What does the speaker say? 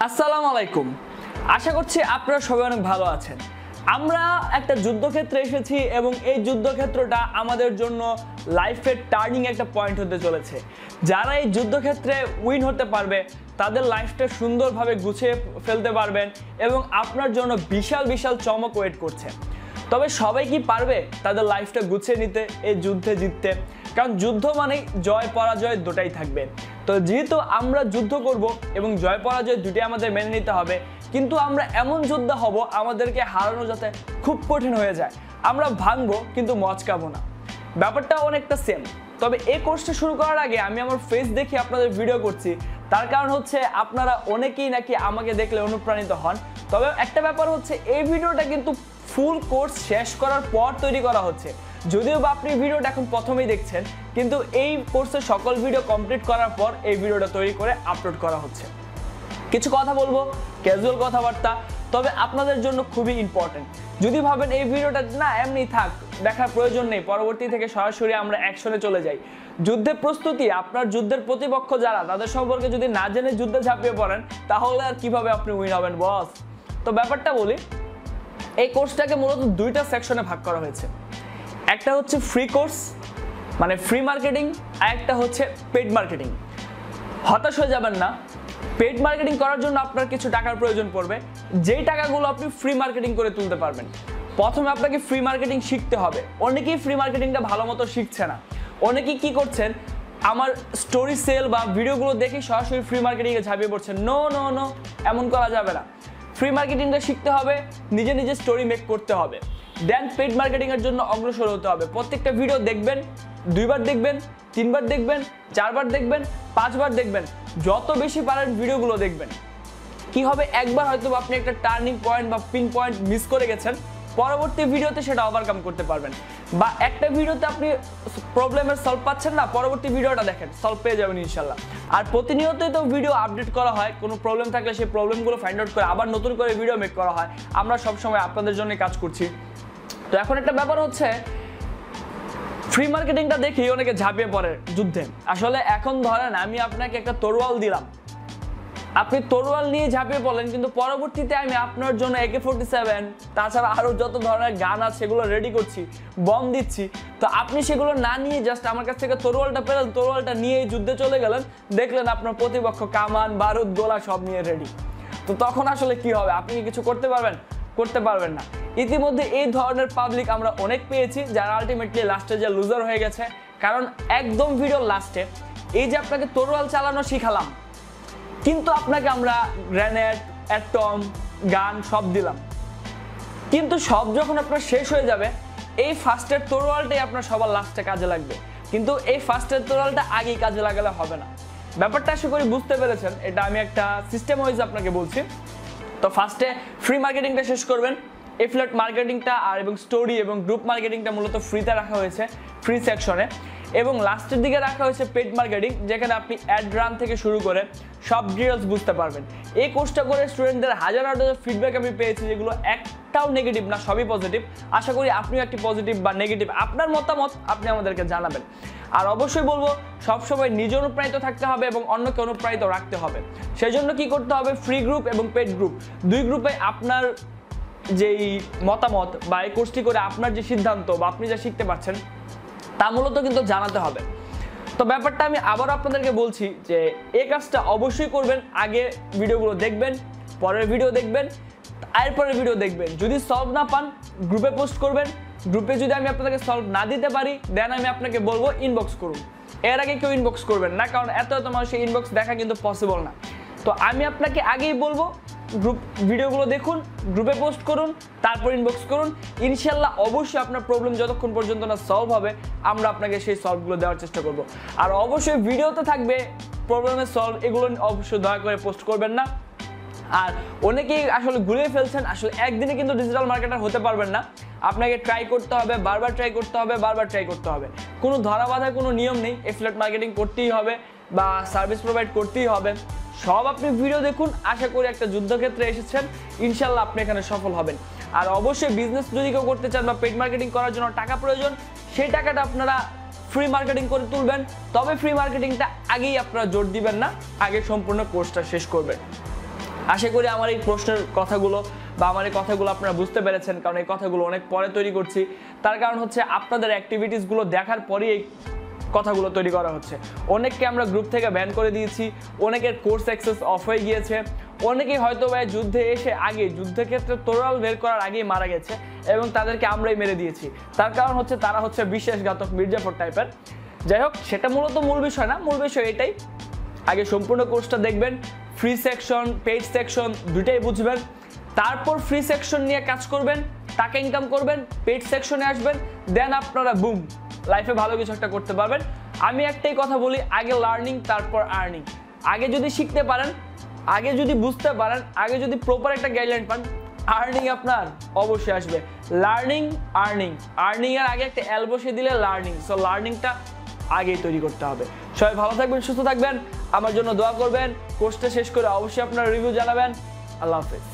আসসালামু আলাইকুম। আশা করছি আপনারা সবাই অনেক ভালো আছেন। আমরা একটা যুদ্ধক্ষেত্রে এসেছি এবং এই যুদ্ধক্ষেত্রটা আমাদের জন্য লাইফের টার্নিং একটা পয়েন্ট হতে চলেছে। যারা এই যুদ্ধক্ষেত্রে উইন হতে পারবে তাদের লাইফটা সুন্দরভাবে গুছিয়ে ফেলতে পারবেন এবং আপনার জন্য বিশাল বিশাল চমক ওয়েট করছে। তবে সবাই কি পারবে তাদের লাইফটা গুছিয়ে নিতে, এই যুদ্ধে জিততে? কারণ যুদ্ধ মানেই জয় পরাজয় দুটাই থাকবে। তো যেহেতু আমরা যুদ্ধ করব এবং জয় পরাজয় দুটোই আমাদের মেনে নিতে হবে, কিন্তু আমরা এমন যোদ্ধা হব আমাদেরকে হারানো যাতে খুব কঠিন হয়ে যায়। আমরা ভাঙবো কিন্তু মচকাবো না, ব্যাপারটা অনেকটা সেম। তবে এই কোর্সটা শুরু করার আগে আমি আমার ফেস দেখে আপনাদের ভিডিও করছি, তার কারণ হচ্ছে আপনারা অনেকেই নাকি আমাকে দেখলে অনুপ্রাণিত হন। তবে একটা ব্যাপার হচ্ছে এই ভিডিওটা কিন্তু ফুল কোর্স শেষ করার পর তৈরি করা হচ্ছে। যদিও বা আপনি ভিডিওটা এখন প্রথমেই দেখছেন, কিন্তু এই কোর্সের সকল ভিডিও কমপ্লিট করার পর এই ভিডিওটা তৈরি করে আপলোড করা হচ্ছে। কিছু কথা বলবো, ক্যাজুয়াল কথাবার্তা, তবে আপনাদের জন্য খুবই ইম্পর্টেন্ট। যদি ভাবেন এই ভিডিওটা না এমনি থাক, দেখার প্রয়োজন নেই, পরবর্তী থেকে সরাসরি আমরা অ্যাকশনে চলে যাই। যুদ্ধের প্রস্তুতি, আপনার যুদ্ধের প্রতিপক্ষ যারা তাদের সম্পর্কে যদি না জেনে যুদ্ধে ঝাঁপিয়ে পড়েন তাহলে আর কিভাবে আপনি উইন হবেন বস? তো ব্যাপারটা বলি, এই কোর্সটাকে মূলত দুইটা সেকশনে ভাগ করা হয়েছে। একটা হচ্ছে ফ্রি কোর্স মানে ফ্রি মার্কেটিং, আর একটা হচ্ছে পেইড মার্কেটিং। হতাশ হয়ে যাবেন না, পেইড মার্কেটিং করার জন্য আপনার কিছু টাকার প্রয়োজন পড়বে, যেই টাকাগুলো আপনি ফ্রি মার্কেটিং করে তুলতে পারবেন। প্রথমে আপনাকে ফ্রি মার্কেটিং শিখতে হবে। অনেকেই ফ্রি মার্কেটিংটা ভালো মতো শিখছে না। অনেকেই কি করছেন, আমার স্টোরি সেল বা ভিডিওগুলো দেখে সরাসরি ফ্রি মার্কেটিংয়ে ঝাঁপিয়ে পড়ছেন। নো নো নো, এমন করা যাবে না। ফ্রি মার্কেটিংটা শিখতে হবে, নিজে নিজে স্টোরি মেক করতে হবে, দেন পেইড মার্কেটিংয়ের জন্য অগ্রসর হতে হবে। প্রত্যেকটা ভিডিও দেখবেন, 2 বার দেখবেন, 3 বার দেখবেন, 4 বার দেখবেন, 5 বার দেখবেন, যত বেশি পারেন ভিডিওগুলো দেখবেন। কি হবে, একবার হয়তো আপনি একটা টার্নিং পয়েন্ট বা পিন পয়েন্ট মিস করে গেছেন, পরবর্তী ভিডিওতে সেটা ওভারকাম করতে পারবেন। বা একটা ভিডিওতে আপনি প্রবলেমের সলভ পাচ্ছেন না, পরবর্তী ভিডিওটা দেখেন, সলভ পেয়ে যাবেন ইনশাল্লাহ। আর প্রতিনিয়তই তো ভিডিও আপডেট করা হয়, কোনো প্রবলেম থাকলে সেই প্রবলেমগুলো ফাইন্ড আউট করে আবার নতুন করে ভিডিও মেক করা হয়। আমরা সবসময় আপনাদের জন্য কাজ করছি। তো এখন একটা ব্যাপার হচ্ছে, ফ্রি মার্কেটিংটা দেখি অনেকে ঝাঁপিয়ে পড়ে যুদ্ধে। আসলে এখন ধরেন আমি আপনাকে একটা তরোয়াল দিলাম, আপনি তরোয়াল নিয়ে ঝাঁপিয়ে পড়লেন, কিন্তু পরবর্তীতে আমি আপনার জন্য AK-47 তাছাড়া আরও যত ধরনের গান আছে সেগুলো রেডি করছি, বম দিচ্ছি। তো আপনি সেগুলো না নিয়ে জাস্ট আমার কাছ থেকে তরোয়ালটা পেলেন, তরোয়ালটা নিয়ে যুদ্ধে চলে গেলেন, দেখলেন আপনার প্রতিপক্ষ কামান বারুদ গোলা সব নিয়ে রেডি। তো তখন আসলে কি হবে? আপনি কি কিছু করতে পারবেন? করতে পারবেন না। ইতিমধ্যে এই ধরনের পাবলিক আমরা অনেক পেয়েছি, যারা আলটিমেটলি লাস্টে যে লুজার হয়ে গেছে। কারণ একদম ভিডিওর লাস্টে এই যে আপনাকে তরোয়াল চালানো শিখালাম, কিন্তু আপনাকে আমরা গ্রেনেড, অ্যাটম, গান সব দিলাম, কিন্তু সব যখন আপনার শেষ হয়ে যাবে, এই ফার্স্টের তরোয়ালটাই আপনার সবার লাস্টে কাজে লাগবে। কিন্তু এই ফার্স্টের তরোয়ালটা আগেই কাজে লাগালে হবে না। ব্যাপারটা আশা করি বুঝতে পেরেছেন। এটা আমি একটা সিস্টেম ওয়াইজ আপনাকে বলছি। তো ফার্স্টে ফ্রি মার্কেটিংটা শেষ করবেন, এফিলিয়েট মার্কেটিংটা আর এবং স্টোরি এবং গ্রুপ মার্কেটিংটা মূলত ফ্রিতে রাখা হয়েছে, ফ্রি সেকশনে। এবং লাস্টের দিকে রাখা হয়েছে পেইড মার্কেটিং, যেখানে আপনি অ্যাড রান থেকে শুরু করে সব ডিটেলস বুঝতে পারবেন। এই কোর্সটা করে স্টুডেন্টদের হাজার হাজার ফিডব্যাক আমি পেয়েছি, যেগুলো একটাও নেগেটিভ না, সবই পজিটিভ। আশা করি আপনিও একটি পজিটিভ বা নেগেটিভ আপনার মতামত আপনি আমাদেরকে জানাবেন। আর অবশ্যই বলবো, সবসময় নিজে অনুপ্রাণিত থাকতে হবে এবং অন্যকে অনুপ্রাণিত রাখতে হবে। সেই জন্য কী করতে হবে, ফ্রি গ্রুপ এবং পেইড গ্রুপ, দুই গ্রুপে আপনার যেই মতামত বা এই কোর্সটি করে আপনার যে সিদ্ধান্ত বা আপনি যা শিখতে পারছেন তা মূলত কিন্তু জানাতে হবে। তো ব্যাপারটা আমি আবার আপনাদেরকে বলছি যে এই কাজটা অবশ্যই করবেন। আগে ভিডিওগুলো দেখবেন, পরের ভিডিও দেখবেন, এরপরের ভিডিও দেখবেন। যদি সলভ না পান গ্রুপে পোস্ট করবেন। গ্রুপে যদি আমি আপনাদেরকে সলভ না দিতে পারি, দেন আমি আপনাকে বলবো ইনবক্স করুন। এর আগে কেউ ইনবক্স করবেন না, কারণ এত মানুষের ইনবক্স দেখা কিন্তু পসিবল না। তো আমি আপনাকে আগেই বলবো, গ্রুপ ভিডিওগুলো দেখুন, গ্রুপে পোস্ট করুন, তারপর ইনবক্স করুন। ইনশাল্লাহ অবশ্যই আপনার প্রবলেম যতক্ষণ পর্যন্ত না সলভ হবে, আমরা আপনাকে সেই সলভগুলো দেওয়ার চেষ্টা করব। আর অবশ্যই ভিডিওতে থাকবে প্রবলেমের সলভ, এগুলো অবশ্যই দয়া করে পোস্ট করবেন না। আর অনেকেই আসলে ঘুরিয়ে ফেলছেন, আসলে একদিনে কিন্তু ডিজিটাল মার্কেটার হতে পারবেন না। আপনাকে ট্রাই করতে হবে, বারবার ট্রাই করতে হবে, বারবার ট্রাই করতে হবে। কোনো ধরা বাঁধার কোনো নিয়ম নেই, এফিলিয়েট মার্কেটিং করতেই হবে বা সার্ভিস প্রোভাইড করতেই হবে। সব আপনি ভিডিও দেখুন, আশা করি একটা যুদ্ধক্ষেত্রে এসেছেন, ইনশাল্লাহ আপনি এখানে সফল হবেন। আর অবশ্যই বিজনেস যদি কেউ করতে চান বা পেইড মার্কেটিং করার জন্য টাকা প্রয়োজন, সেই টাকাটা আপনারা ফ্রি মার্কেটিং করে তুলবেন। তবে ফ্রি মার্কেটিংটা আগেই আপনারা জোর দিবেন না, আগে সম্পূর্ণ কোর্সটা শেষ করবেন। আশা করি আমার এই প্রশ্নের কথাগুলো বা আমার এই কথাগুলো আপনারা বুঝতে পেরেছেন, কারণ এই কথাগুলো অনেক পরে তৈরি করছি। তার কারণ হচ্ছে আপনাদের অ্যাক্টিভিটিসগুলো দেখার পরেই এই কথাগুলো তৈরি করা হচ্ছে। অনেককে আমরা গ্রুপ থেকে ব্যান করে দিয়েছি, অনেকের কোর্স অ্যাক্সেস অফ হয়ে গিয়েছে, অনেকেই হয়তো বা যুদ্ধে এসে আগে যুদ্ধক্ষেত্রে তোরাল বের করার আগেই মারা গেছে এবং তাদেরকে আমরাই মেরে দিয়েছি। তার কারণ হচ্ছে তারা হচ্ছে বিশ্বাসঘাতক মির্জাফর টাইপের। যাই হোক, সেটা মূলত মূল বিষয় না, মূল বিষয় এটাই, আগে সম্পূর্ণ কোর্সটা দেখবেন, ফ্রি সেকশন পেইড সেকশন দুটাই বুঝবেন, তারপর ফ্রি সেকশন নিয়ে কাজ করবেন, টাকা ইনকাম করবেন, পেইড সেকশনে আসবেন, দেন আপনারা বুম লাইফে ভালো কিছু একটা করতে পারবেন। আমি একটাই কথা বলি, আগে লার্নিং তারপর আর্নিং। আগে যদি শিখতে পারেন, আগে যদি বুঝতে পারেন, আগে যদি প্রপার একটা গাইডলাইন পান, আর্নিং আপনার অবশ্যই আসবে। লার্নিং আর্নিং এর আগে একটা এল বসিয়ে দিলে লার্নিং, সো লার্নিংটা আগেই তৈরি করতে হবে। সবাই ভালো থাকবেন, সুস্থ থাকবেন, আমার জন্য দোয়া করবেন। কোর্সটা শেষ করে অবশ্যই আপনারা রিভিউ জানাবেন। আল্লাহ হাফেজ।